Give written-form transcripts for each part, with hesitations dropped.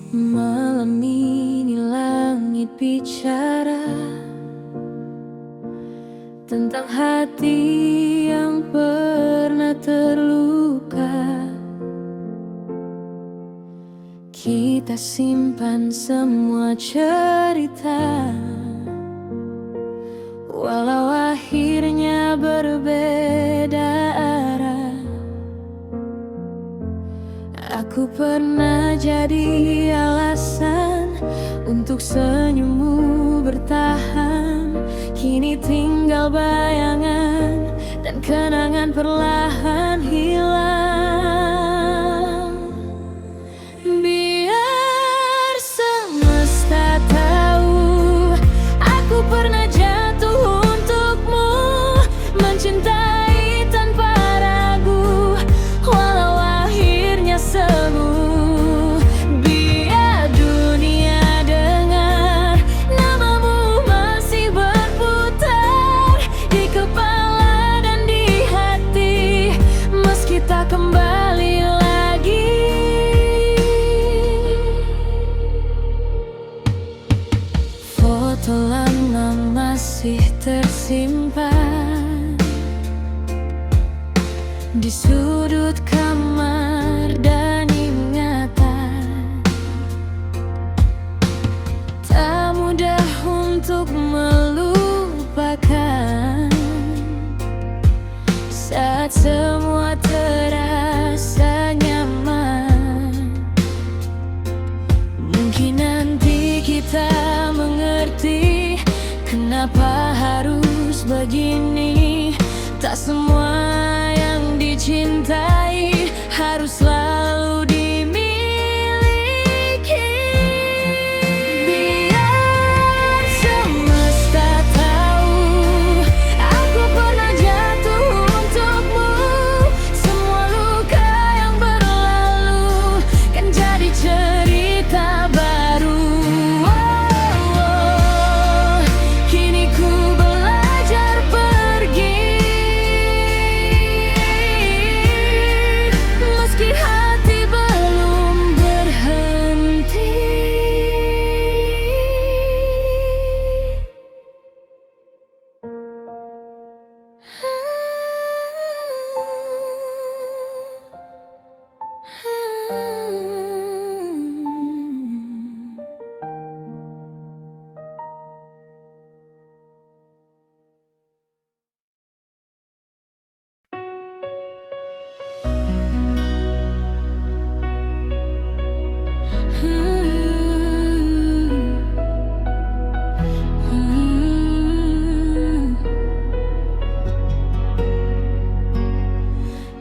Malam ini langit bicara tentang hati yang pernah terluka. Kita simpan semua cerita, walau akhirnya berbeda arah. Aku pernah jadi alasan untuk senyummu bertahan. Kini tinggal bayangan dan kenangan perlahan hilang. Biar semesta tahu aku pernah jatuh untukmu, mencintai tanpa ragu, walau akhirnya sembuh. Biar dunia dengar namamu masih berputar di kepala dan di hati, meski tak kembali lagi. Foto lama masih tersimpan di sudut kamar dan ingatan. Tak mudah untuk melupakan saat semua terasa nyaman. Mungkin nanti kita mengerti kenapa harus begini. Tak semua yang dicintai harus selalu dimiliki. Biar semesta tahu aku pernah jatuh untukmu. Semua luka yang berlalu kan jadi cerita baru. Kini ku belajar pergi, meski hati belum berhenti.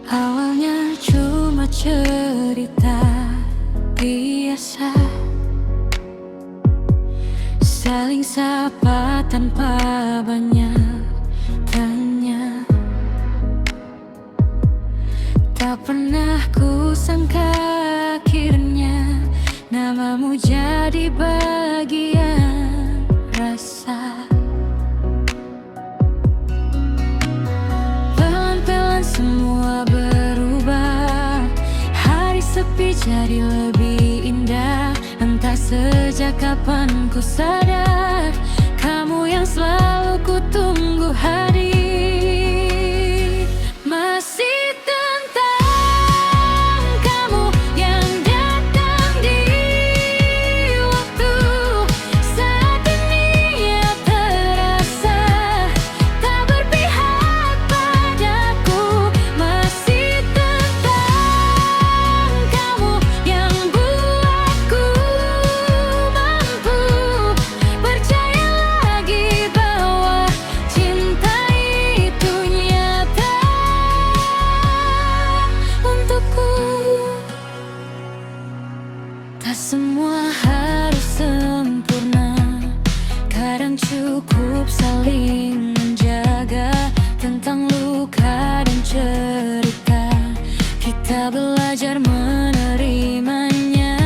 Awalnya cuma cerita biasa, saling sapa tanpa banyak tanya. Tak pernah ku sangka akhirnya namamu jadi bagian rasa. Pelan-pelan semua berubah, hari sepi jadi lebih indah. Entah sejak kapan ku sadar, kamu yang selalu ku tunggu hadir. Masih tentang kamu yang datang di waktu saat dunia terasa tak berpihak padaku. Masih tentang kamu yang buatku mampu percaya lagi bahwa cinta itu nyata untukku. Tak semua harus sempurna, kadang cukup saling menjaga. Tentang luka dan cerita, kita belajar menerimanya.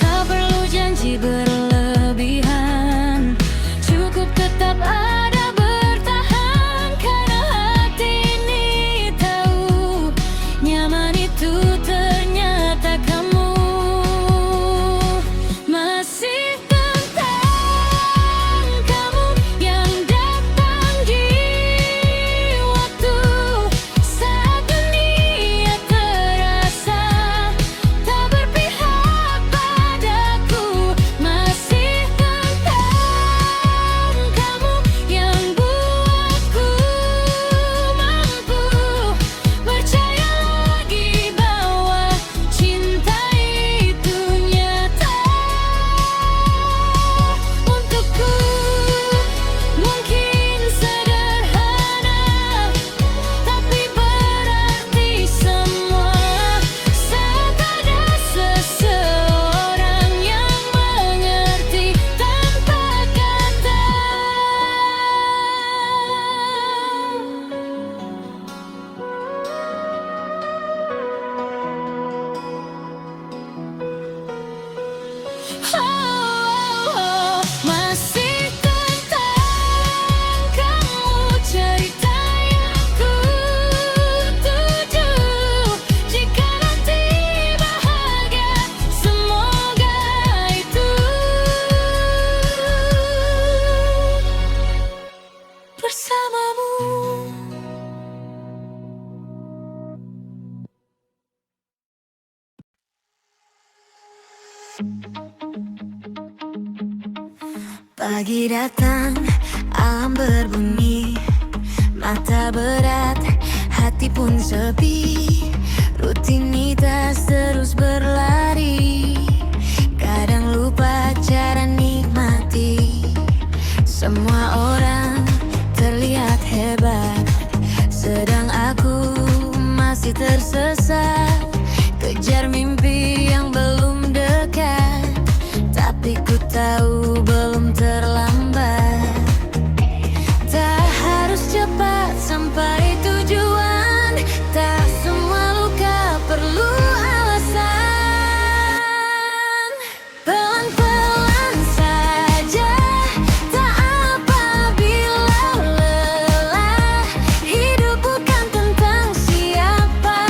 Tak perlu janji berlebihan, cukup tetap ada bertahan. Karena hati ini tahu nyaman itu ternyata kamu. Masih tentang kamu cerita yang ku tuju. Jika nanti bahagia, semoga itu bersamamu. Pagi datang, alam berbunyi, mata berat, hati pun sepi. Rutinitas terus berlari, kadang lupa cara nikmati. Semua orang terlihat hebat, sedang aku masih tersesat. Kejar mimpi yang belum dekat, tapi ku tahu belum terlambat. Tak harus cepat sampai tujuan, tak semua luka perlu alasan. Pelan-pelan saja, tak apa bila lelah. Hidup bukan tentang siapa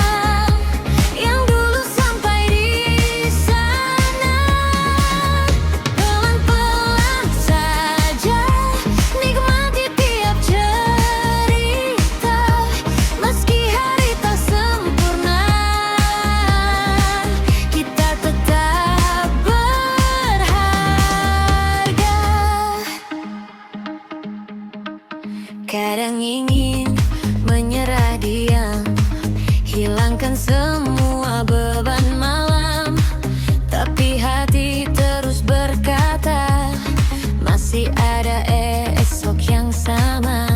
yang dulu sampai di sana. Pelan-pelan saja, nikmati tiap cerita. Meski hari tak sempurna, kita tetap berharga. Kadang ingin menyerah diam, hilangkan semua beban malam. Tapi hati terus berkata, masih ada esok yang sama.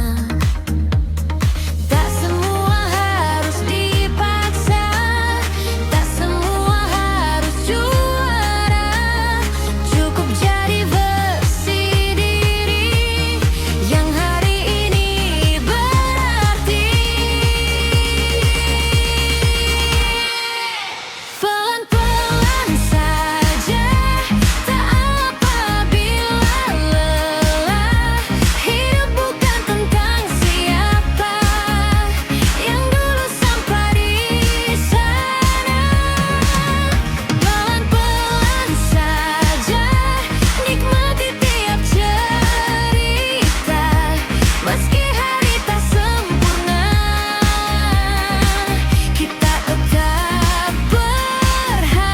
Tak semua harus dipaksa, tak semua harus juara. Cukup jadi versi diri yang hari ini berarti. Pelan-pelan saja, tak apa bila lelah. Hidup bukan tentang siapa yang dulu sampai di sana. Pelan-pelan saja, nikmati tiap cerita. Meski hari tak sempurna, kita tetap berharga.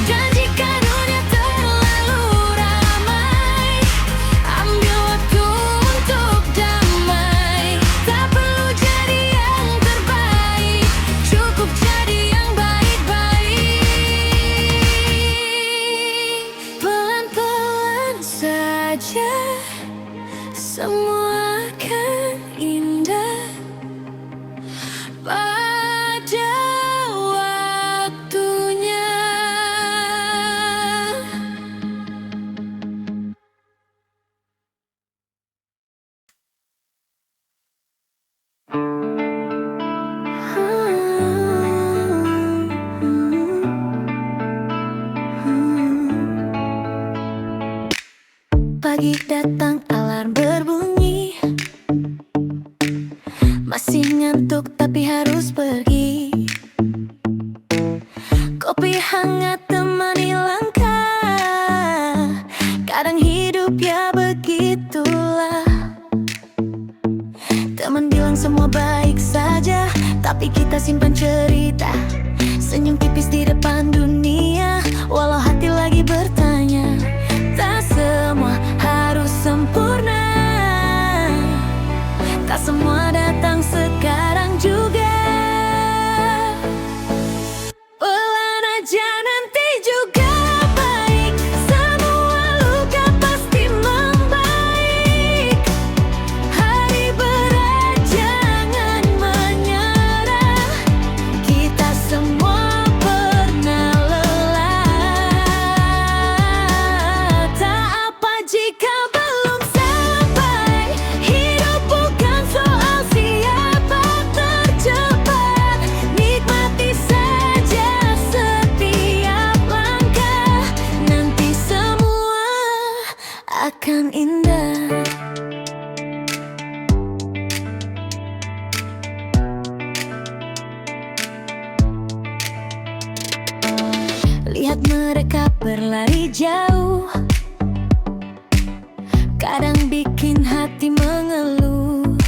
Dan jika dunia terlalu ramai, ambil waktu untuk damai. Tak perlu jadi yang terbaik, cukup jadi yang baik-baik. Pelan-pelan saja, semua akan indah pada waktunya. Pagi datang, alarm berbunyi, masih ngantuk tapi harus pergi. Kopi hangat temani langkah, kadang hidup ya begitulah. Teman bilang semua baik saja, tapi kita simpan cerita. Senyum tipis di depan dunia, walau hati lagi bertanya. Tak semua harus sempurna, tak semua datang sekarang juga. Pelan aja nanti juga baik, semua luka pasti membaik. Hari berat jangan menyerah, kita semua pernah lelah. Tak apa jika belum sampai, hidup bukan soal siapa tercepat. Nikmati saja setiap lihat mereka berlari jauh. Kadang bikin hati mengeluh,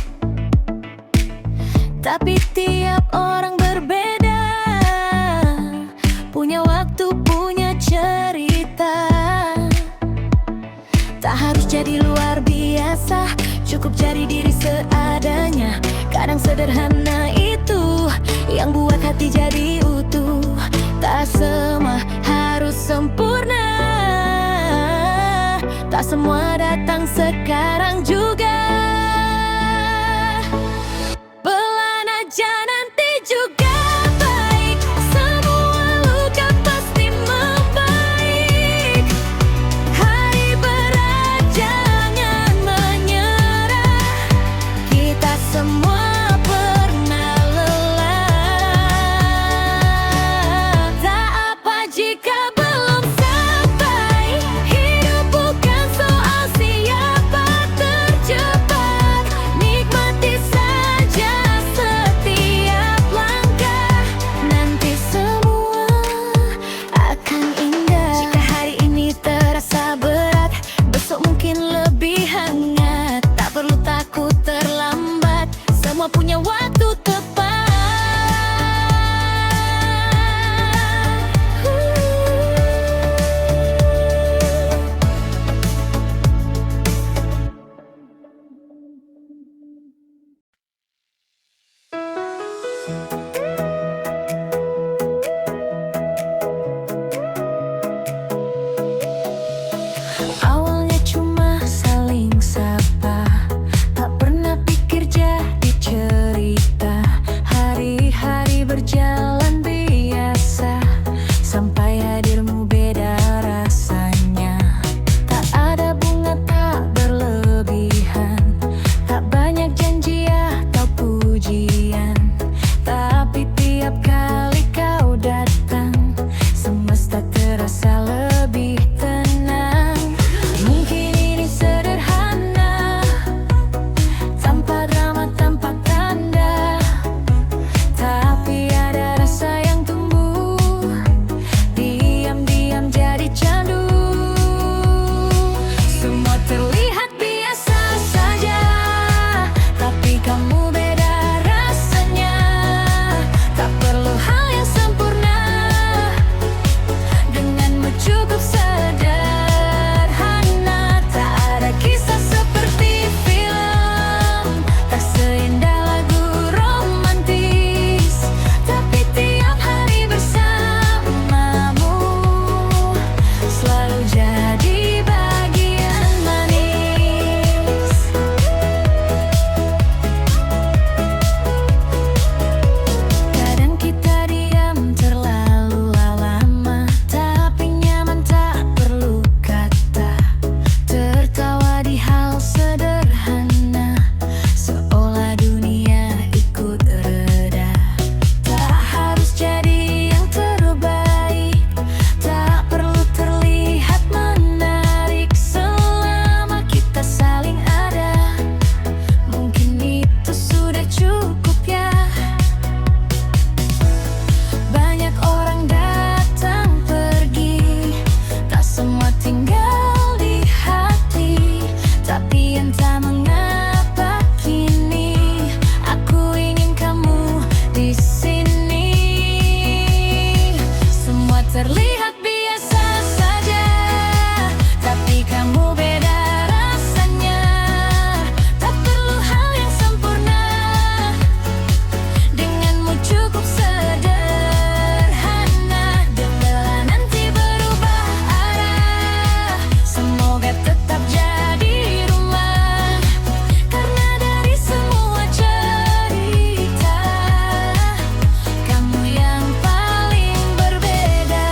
tapi tiap orang berbeda, punya waktu, punya cerita. Tak harus jadi luar biasa, cukup jadi diri seadanya. Kadang sederhana itu yang buat hati jadi utuh. Tak semua harus sempurna, tak semua datang sekarang juga. Pelan aja nanti juga baik, semua luka pasti membaik. Hari berat jangan menyerah, kita semua pernah lelah. Tak apa jika belum sampai, hidup bukan soal siapa tercepat. Nikmati saja setiap langkah, nanti semua akan indah. Jika hari ini terasa berat, besok mungkin lebih hangat. Tak perlu takut terlambat, semua punya waktu tepat. Awalnya cuma saling sapa, tak pernah pikir jadi cerita. Hari-hari berjalan biasa, sampai hadirmu beda rasanya. Tak ada bunga, tak berlebihan, tak banyak janji atau pujian, tapi tiap kali kau datang, semesta terasa lebih tenang. Mungkin ini sederhana, tanpa drama, tanpa tanda, tapi ada rasa yang tumbuh, diam-diam jadi candu. Semua terlihat biasa saja, tapi kamu beda rasanya. Tak perlu hal yang sempurna, denganmu cukup sederhana. Tak ada kisah seperti film, tak seindah lagu romantis, tapi tiap hari bersamamu selalu jadi bagian manis. Kadang kita diam terlalu lama, tapi nyaman tak perlu kata. Tertawa di hal sederhana, seolah dunia ikut reda. Tak harus jadi yang terbaik, tak perlu terlihat menarik, selama kita saling ada, mungkin itu sudah cukup ya. Banyak orang datang pergi, tak semua tinggal di hati, tapi entah mengapa kini aku ingin kamu di sini. Semua terlihat biasa saja, tapi kamu beda rasanya. Tak perlu hal yang sempurna, denganmu cukup sederhana. Bila nanti berubah arah, semoga tetap jadi rumah, karena dari semua cerita, kamu yang paling berbeda.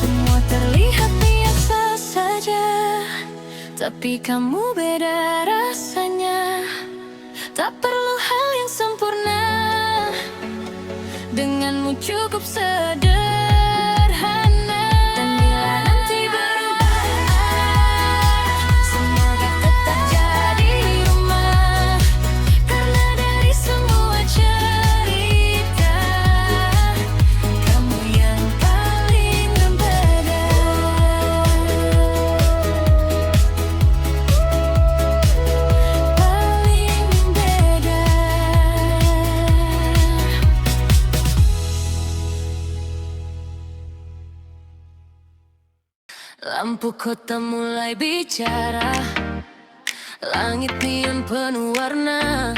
Semua terlihat biasa saja, tapi kamu beda rasanya. Tak perlu hal yang sempurna, denganmu cukup sederhana. Dan bila nanti berubah arah, Lampu kota mulai bicara, langit neon penuh warna.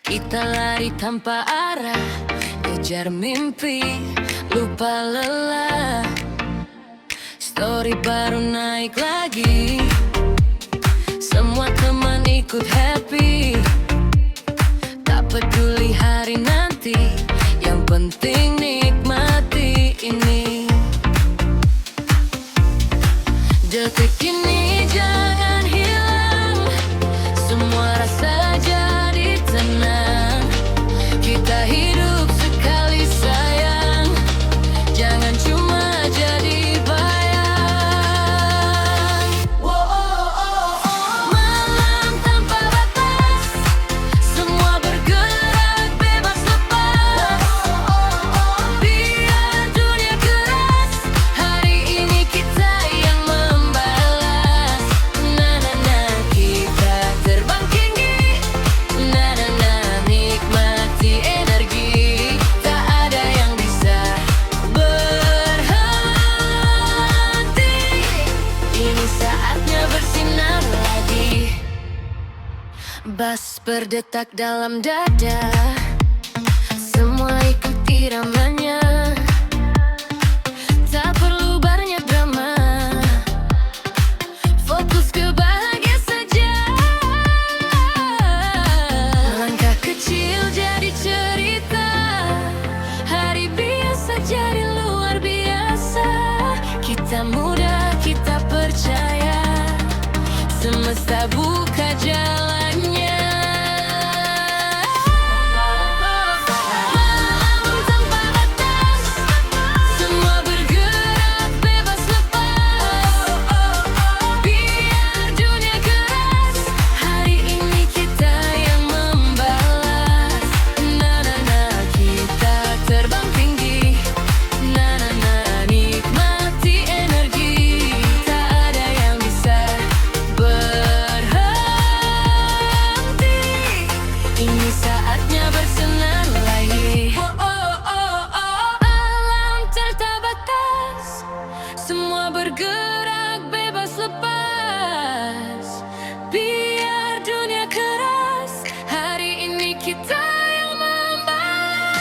Kita lari tanpa arah, kejar mimpi, lupa lelah. Story baru naik lagi, semua teman ikut happy. Tak peduli hari nanti, yang penting nikmati ini. Detik ini jangan hilang, semua rasa jadi tenang. Kita hidup sekali sayang, jangan cuma jadi bayang. Malam tanpa batas, semua bergerak bebas lepas. Biar dunia keras, hari ini kita yang membalas. Na-na-na, kita terbang tinggi. Na-na-na, nikmati energi. Tak ada yang bisa berhenti. Ini saatnya bersinar lagi. Bass berdetak dalam dada, semua ikut iramanya. Tak perlu banyak drama, fokus ke bahagia saja. Langkah kecil jadi cerita, hari biasa jadi luar biasa. Kita muda, kita percaya, semesta buka jalannya. Malam tanpa batas, semua bergerak bebas lepas. Biar dunia keras, hari ini kita yang membalas. Na-na-na, kita terbang tinggi. Na-na-na, nikmati energi. Tak ada yang bisa berhenti. Ini saatnya bersinar lagi. Alam tak batas, semua bergerak bebas lepas. Biar dunia keras, hari ini kita yang membalas.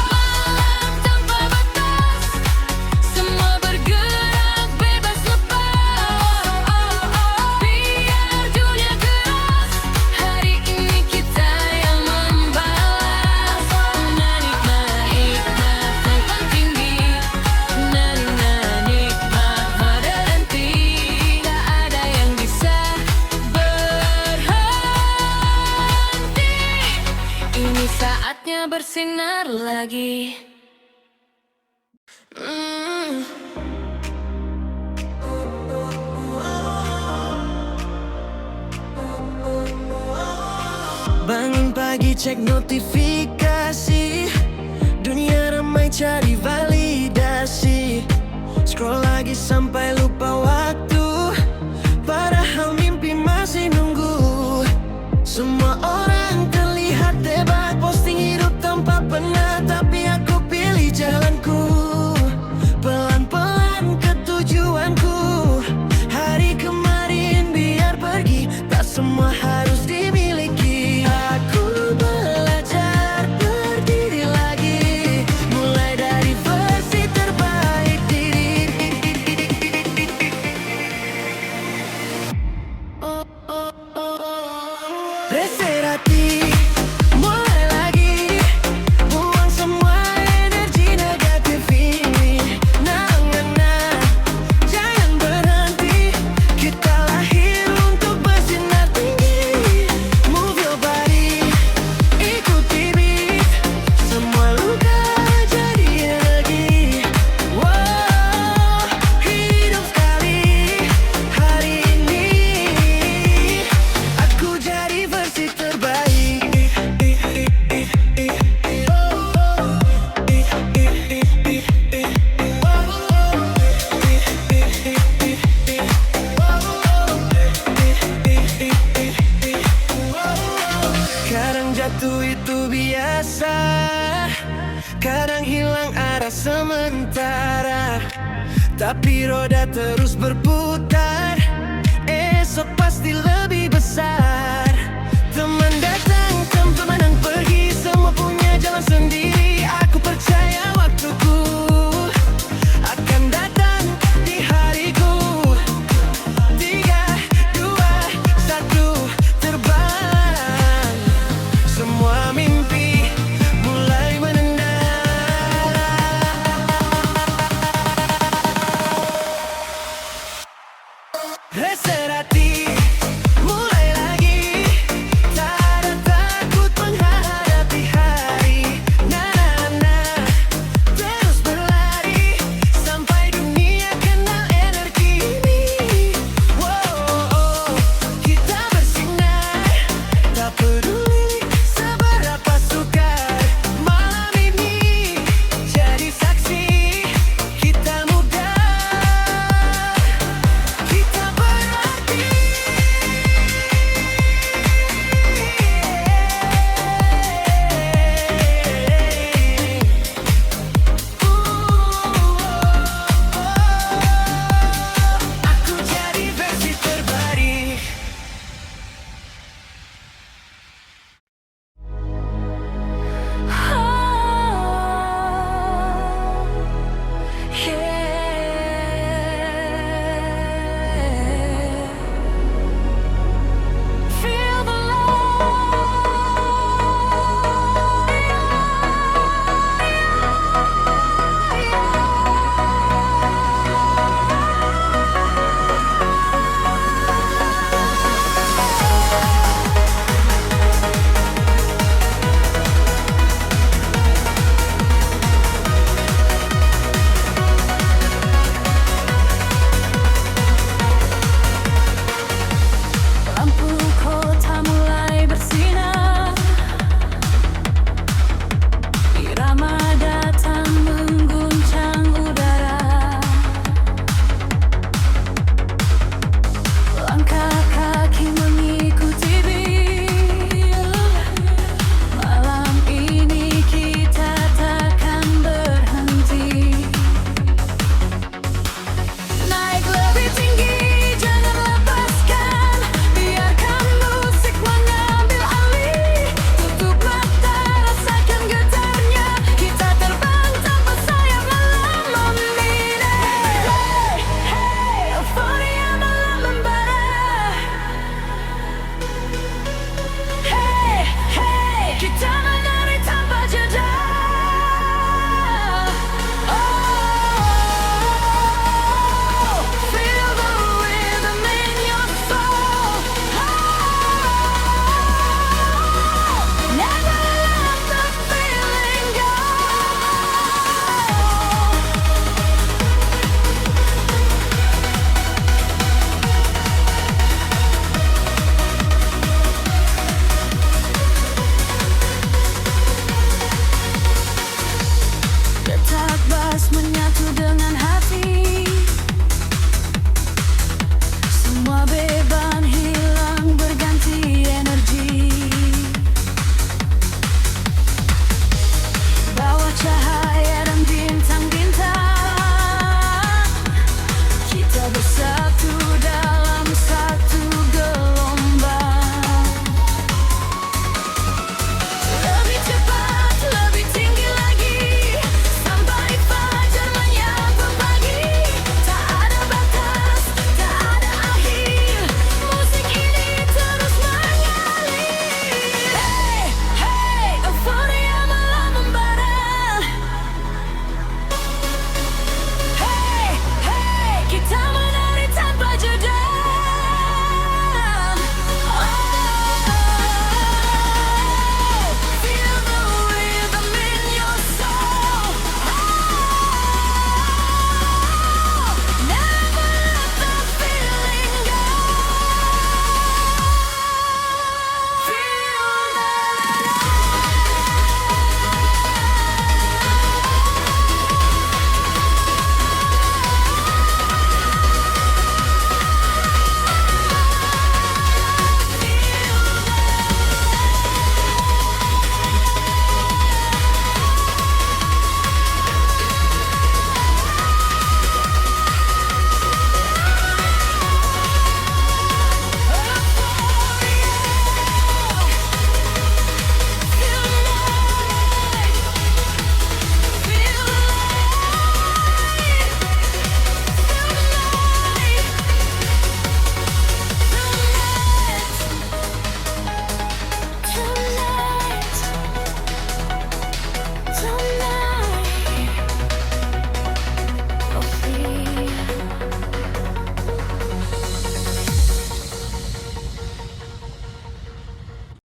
Malam tanpa batas, semua bergerak bebas lepas. Biar dunia keras, hari ini kita yang membalas. Nikmat terbang tinggi. Nikmat berhenti. Tak ada yang bisa berhenti. Ini saatnya bersinar lagi. Bangun pagi cek notifikasi, dunia ramai cari validasi. Scroll lagi sampai lupa waktu, padahal mimpi masih nunggu. Semua orang terlihat hebat, posting hidup tanpa penat, tapi aku pilih jalanku. Pelan-pelan ke tujuanku. Hari kemarin biar pergi, tak semua harus dimiliki. Aku belajar berdiri lagi, mulai dari versi terbaik diri. sementara, tapi roda terus berputar. Esok pasti lebih besar.